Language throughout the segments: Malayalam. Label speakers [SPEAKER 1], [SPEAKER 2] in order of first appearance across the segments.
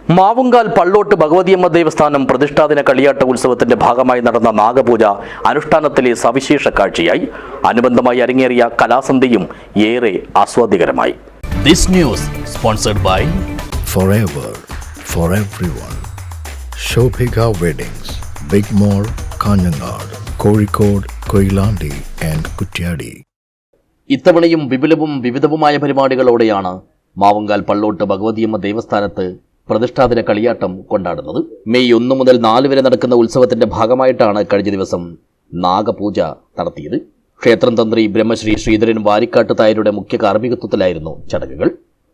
[SPEAKER 1] മാവുങ്കാൽ പള്ളോട്ട് ഭഗവതിയമ്മ ദേവസ്ഥാനം പ്രതിഷ്ഠാദിന കളിയാട്ട ഉത്സവത്തിന്റെ ഭാഗമായി നടന്ന നാഗപൂജ അനുഷ്ഠാനത്തിലെ സവിശേഷ കാഴ്ചയായി. അനുബന്ധമായി അരങ്ങേറിയ കലാസന്ധ്യയും ഏറെ ആസ്വാദ്യകരമായി.
[SPEAKER 2] This news sponsored by
[SPEAKER 3] Forever for everyone. Shobhika Weddings, Big Mall, Kanyanad, Kozhikode, Koilandi and Kutyadi.
[SPEAKER 2] ഇത്തവണയും വിപുലവും വിവിധവുമായ പരിപാടികളോടെയാണ് മാവുങ്കാൽ പള്ളോട്ട് ഭഗവതിയമ്മ ദേവസ്ഥാനത്ത് പ്രതിഷ്ഠാദിന കളിയാട്ടം കൊണ്ടാടുന്നത്. മെയ് 1 മുതൽ 4 വരെ നടക്കുന്ന ഉത്സവത്തിന്റെ ഭാഗമായിട്ടാണ് കഴിഞ്ഞ ദിവസം നാഗപൂജ നടത്തിയത്. ക്ഷേത്രം തന്ത്രി ബ്രഹ്മശ്രീ ശ്രീധരൻ വാരിക്കാട്ട് തായരുടെ മുഖ്യ കാർമ്മികത്വത്തിലായിരുന്നു ചടങ്ങുകൾ.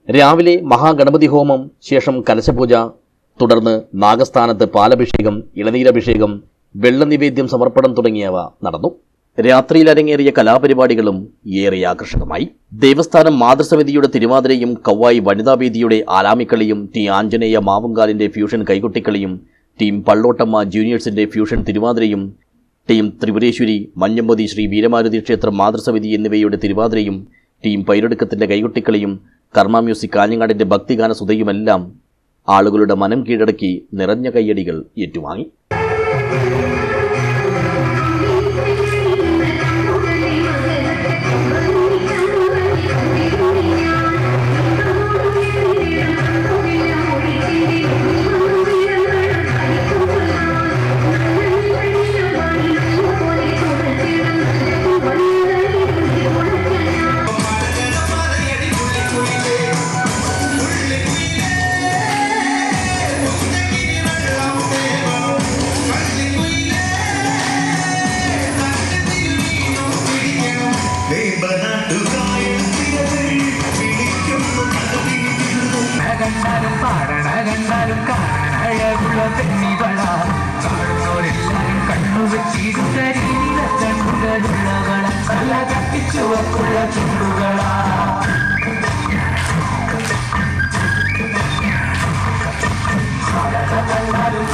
[SPEAKER 2] രാവിലെ മഹാഗണപതി ഹോമം, ശേഷം കലശപൂജ, തുടർന്ന് നാഗസ്ഥാനത്ത് പാലഭിഷേകം, ഇളനീരഭിഷേകം, വെള്ളനിവേദ്യം സമർപ്പണം തുടങ്ങിയവ നടന്നു. രാത്രിയിൽ അരങ്ങേറിയ കലാപരിപാടികളും ഏറെ ആകർഷകമായി. ദേവസ്ഥാനം മാതൃസമിതിയുടെ തിരുവാതിരയും കവ്വായി വനിതാവേദിയുടെ ആലാമിക്കളിയും ടി ആഞ്ജനേയ മാവുങ്കാലിന്റെ ഫ്യൂഷൻ കൈകൊട്ടിക്കളിയും ടീം പള്ളോട്ടമ്മ ജൂനിയേഴ്സിന്റെ ഫ്യൂഷൻ തിരുവാതിരയും ടീം ത്രിപുരേശ്വരി മഞ്ഞമ്പതി ശ്രീ വീരമാരുതി ക്ഷേത്രം മാതൃസമിതി എന്നിവയുടെ തിരുവാതിരയും ടീം പൈരടുക്കത്തിന്റെ കൈകൊട്ടിക്കളിയും കർമ്മ മ്യൂസിക് കാഞ്ഞങ്ങാടിന്റെ ഭക്തിഗാന സുധയുമെല്ലാം ആളുകളുടെ മനം കീഴടക്കി നിറഞ്ഞ കയ്യടികൾ ഏറ്റുവാങ്ങി.
[SPEAKER 4] കണ്ടാലും കാണഴകുള്ള പെണ്ണികളാ, കാണുന്നോരെല്ലാരും കണ്ണുവെച്ചിരുന്ന കണ്ണുകളുള്ളവളാ, നല്ല കത്തിച്ചുവക്കുള്ള ചുണ്ടുകളാ. കണ്ടാലും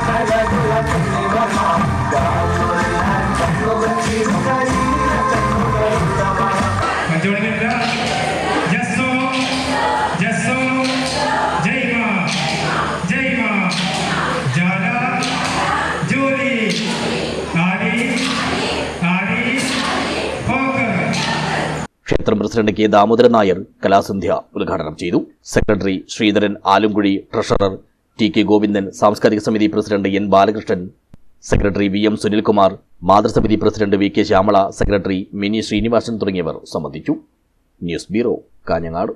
[SPEAKER 4] കാണഴകുള്ള പെണ്ണികളാ, കാണുന്നോരെല്ലാരും കണ്ണുവെച്ചിരുന്ന കണ്ണുകളുള്ളവളാ.
[SPEAKER 2] ക്ഷേത്രം പ്രസിഡന്റ് കെ ദാമോദരൻ നായർ കലാസന്ധ്യ ഉദ്ഘാടനം ചെയ്തു. Secretary Sreedharan Alumkuzhi, treasurer T K Govindan, സാംസ്കാരിക സമിതി president N Balakrishnan, secretary V M Sunilkumar, മാതൃസമിതി president V K Shyamala, secretary Mini Srinivasan തുടങ്ങിയവർ സംബന്ധിച്ചു. News bureau, Kanhangad.